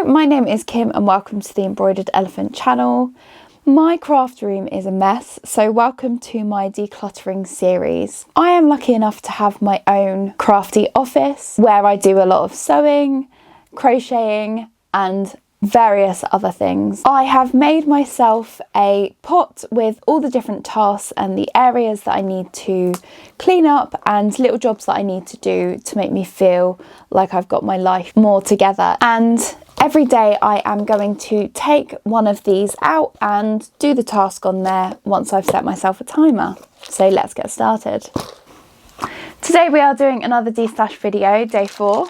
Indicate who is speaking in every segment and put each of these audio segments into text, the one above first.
Speaker 1: Hello, my name is Kim and welcome to the Embroidered Elephant channel. My craft room is a mess, so welcome to my decluttering series. I am lucky enough to have my own crafty office where I do a lot of sewing, crocheting and various other things. I have made myself a pot with all the different tasks and the areas that I need to clean up and little jobs that I need to do to make me feel like I've got my life more together. And every day I am going to take one of these out and do the task on there once I've set myself a timer. So let's get started. Today we are doing another de-stash video, day 4.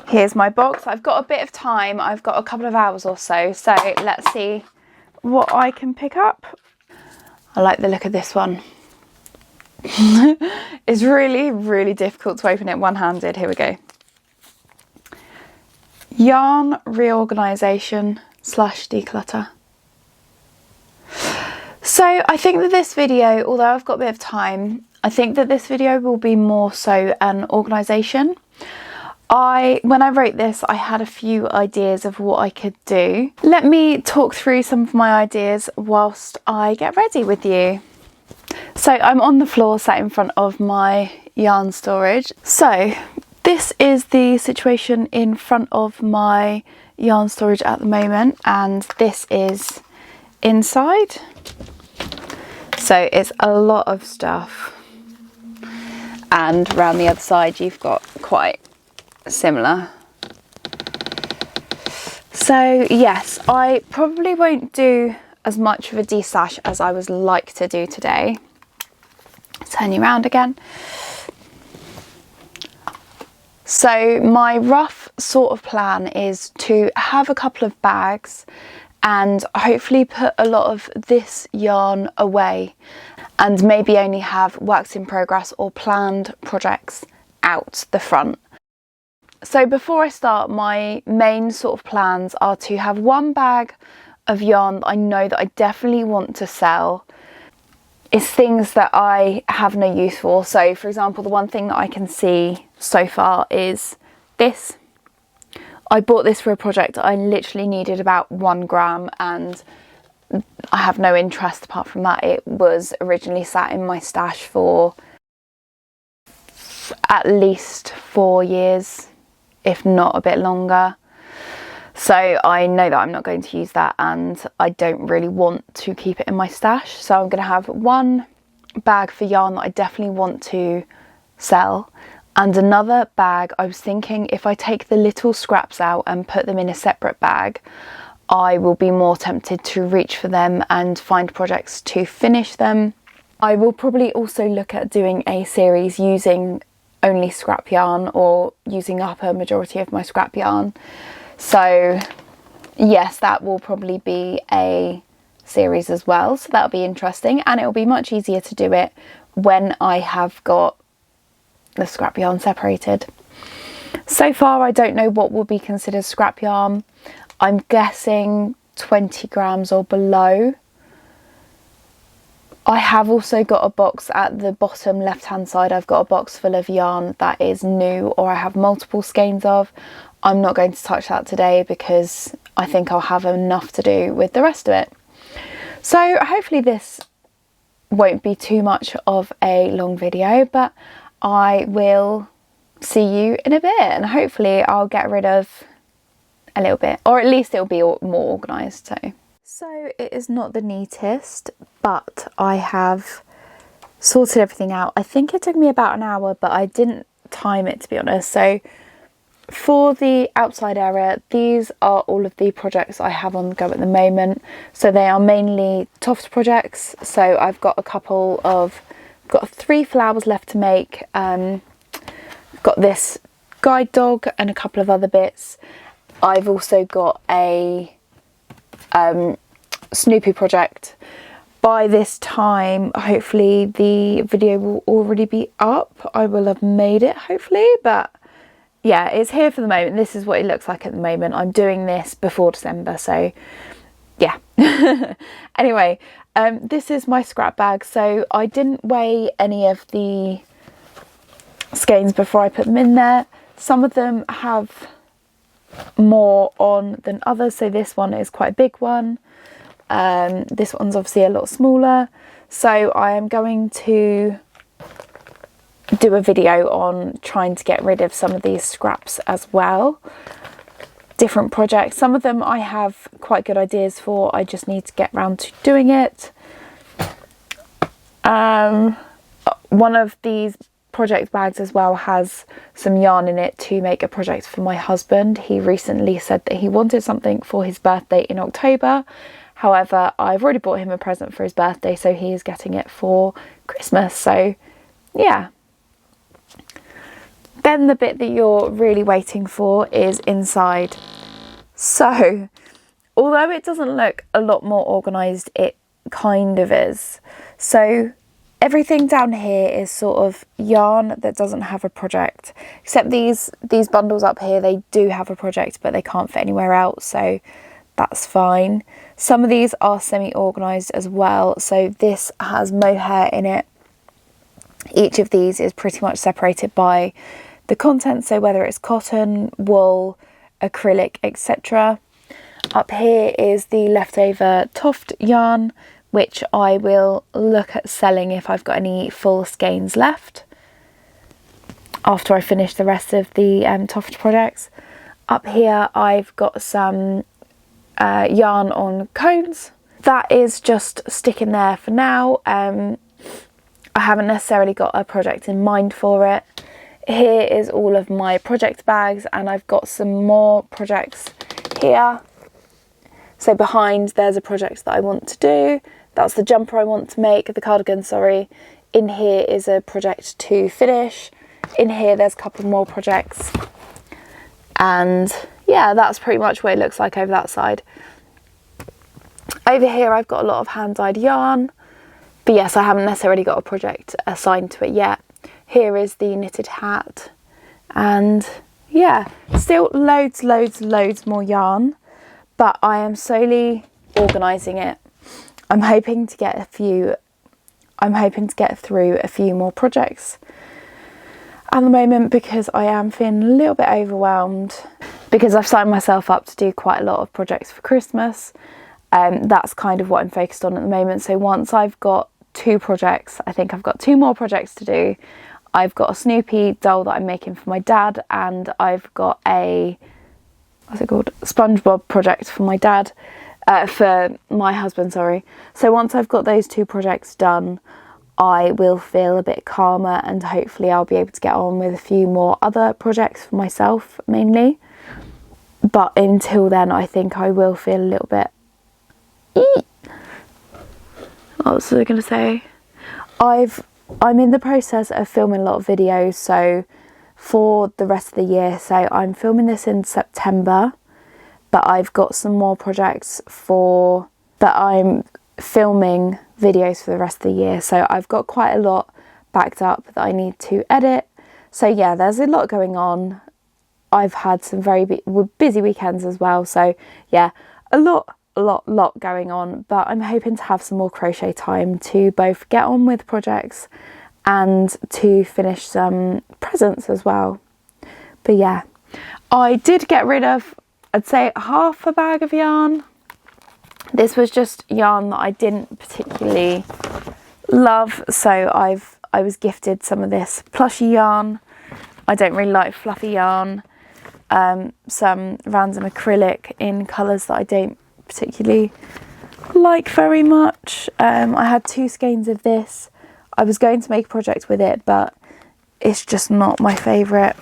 Speaker 1: Here's my box. I've got a bit of time. I've got a couple of hours or so. So let's see what I can pick up. I like the look of this one. It's really difficult to open it one-handed. Here we go. Yarn reorganisation / declutter. So I think that this video, although I've got a bit of time, I think that this video will be more so an organisation. When I wrote this, I had a few ideas of what I could do. Let me talk through some of my ideas whilst I get ready with you. So I'm on the floor sat in front of my yarn storage. So this is the situation in front of my yarn storage at the moment, and this is inside. So it's a lot of stuff, and around the other side you've got quite similar. So yes, I probably won't do as much of a de-stash as I would like to do today. Turn you around again. So my rough sort of plan is to have a couple of bags and hopefully put a lot of this yarn away and maybe only have works in progress or planned projects out the front. So before I start, my main sort of plans are to have one bag of yarn that I know that I definitely want to sell. It's things that I have no use for. So for example, the one thing that I can see so far is this. I bought this for a project. I literally needed about 1 gram and I have no interest apart from that. It was originally sat in my stash for at least 4 years, if not a bit longer. So I know that I'm not going to use that and I don't really want to keep it in my stash. So I'm going to have one bag for yarn that I definitely want to sell, and another bag. I was thinking if I take the little scraps out and put them in a separate bag, I will be more tempted to reach for them and find projects to finish them. I will probably also look at doing a series using only scrap yarn or using up a majority of my scrap yarn. So yes, that will probably be a series as well, so that'll be interesting, and it'll be much easier to do it when I have got the scrap yarn separated. So far I don't know what will be considered scrap yarn. I'm guessing 20 grams or below. I have also got a box at the bottom left hand side. I've got a box full of yarn that is new or I have multiple skeins of. I'm not going to touch that today because I think I'll have enough to do with the rest of it. So hopefully this won't be too much of a long video, but I will see you in a bit and hopefully I'll get rid of a little bit, or at least it'll be more organised. So it is not the neatest, but I have sorted everything out. I think it took me about an hour, but I didn't time it, to be honest. So for the outside area, these are all of the projects I have on the go at the moment. So they are mainly Toft projects. So I've got got 3 flowers left to make. I've got this guide dog and a couple of other bits. I've also got a Snoopy project. By this time, hopefully the video will already be up. I will have made it, hopefully, but yeah, it's here for the moment. This is what it looks like at the moment. I'm doing this before December, so yeah. Anyway, this is my scrap bag. So I didn't weigh any of the skeins before I put them in there. Some of them have more on than others. So this one is quite a big one. This one's obviously a lot smaller. So I am going to do a video on trying to get rid of some of these scraps as well. Different projects. Some of them I have quite good ideas for. I just need to get around to doing it. One of these project bags as well has some yarn in it to make a project for my husband. He recently said that he wanted something for his birthday in October. However, I've already bought him a present for his birthday, so he is getting it for Christmas. So yeah. Then the bit that you're really waiting for is inside. So although it doesn't look a lot more organised, it kind of is. So everything down here is sort of yarn that doesn't have a project, except these bundles up here, they do have a project, but they can't fit anywhere else, so that's fine. Some of these are semi-organised as well. So this has mohair in it. Each of these is pretty much separated by the content, so whether it's cotton, wool, acrylic, etc. Up here is the leftover Toft yarn, which I will look at selling if I've got any full skeins left after I finish the rest of the Toft projects. Up here I've got some yarn on cones. That is just sticking there for now. I haven't necessarily got a project in mind for it. Here is all of my project bags, and I've got some more projects here. So behind there's a project that I want to do. That's the jumper I want to make, the cardigan, sorry. In here is a project to finish. In here there's a couple more projects. And yeah, that's pretty much what it looks like over that side. Over here I've got a lot of hand-dyed yarn. But yes, I haven't necessarily got a project assigned to it yet. Here is the knitted hat. And yeah, still loads more yarn. But I am slowly organising it. I'm hoping to get through a few more projects at the moment, because I am feeling a little bit overwhelmed because I've signed myself up to do quite a lot of projects for Christmas. That's kind of what I'm focused on at the moment. So once I've got 2 projects, I think I've got 2 more projects to do. I've got a Snoopy doll that I'm making for my dad, and I've got a, what's it called, SpongeBob project for my dad, for my husband, sorry. So once I've got those 2 projects done, I will feel a bit calmer, and hopefully I'll be able to get on with a few more other projects for myself mainly. But until then, I think I will feel a little bit what was I going to say? I'm in the process of filming a lot of videos, so for the rest of the year. So I'm filming this in September, but I've got some more projects that I'm filming videos for the rest of the year. So I've got quite a lot backed up that I need to edit. So yeah, there's a lot going on. I've had some very busy weekends as well. So yeah, a lot going on, but I'm hoping to have some more crochet time to both get on with projects and to finish some presents as well. But yeah, I did get rid of, I'd say, half a bag of yarn. This was just yarn that I didn't particularly love, so I was gifted some of this plushy yarn. I don't really like fluffy yarn. Some random acrylic in colours that I don't particularly like very much. I had 2 skeins of this. I was going to make a project with it, but it's just not my favourite.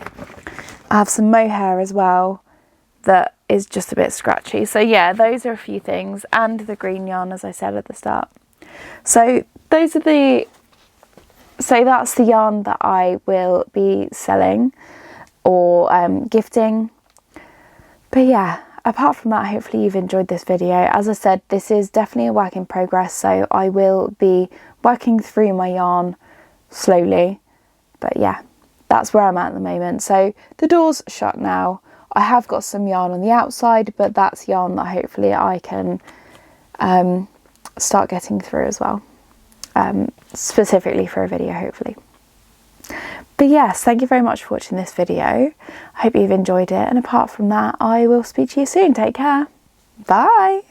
Speaker 1: I have some mohair as well that is just a bit scratchy. So yeah, those are a few things, and the green yarn, as I said at the start. So that's the yarn that I will be selling or gifting. But yeah, apart from that, hopefully you've enjoyed this video. As I said, this is definitely a work in progress, so I will be working through my yarn slowly. But yeah, that's where I'm at the moment. So the door's shut now. I have got some yarn on the outside, but that's yarn that hopefully I can start getting through as well, specifically for a video, hopefully. But yes, thank you very much for watching this video. I hope you've enjoyed it, and apart from that, I will speak to you soon. Take care. Bye.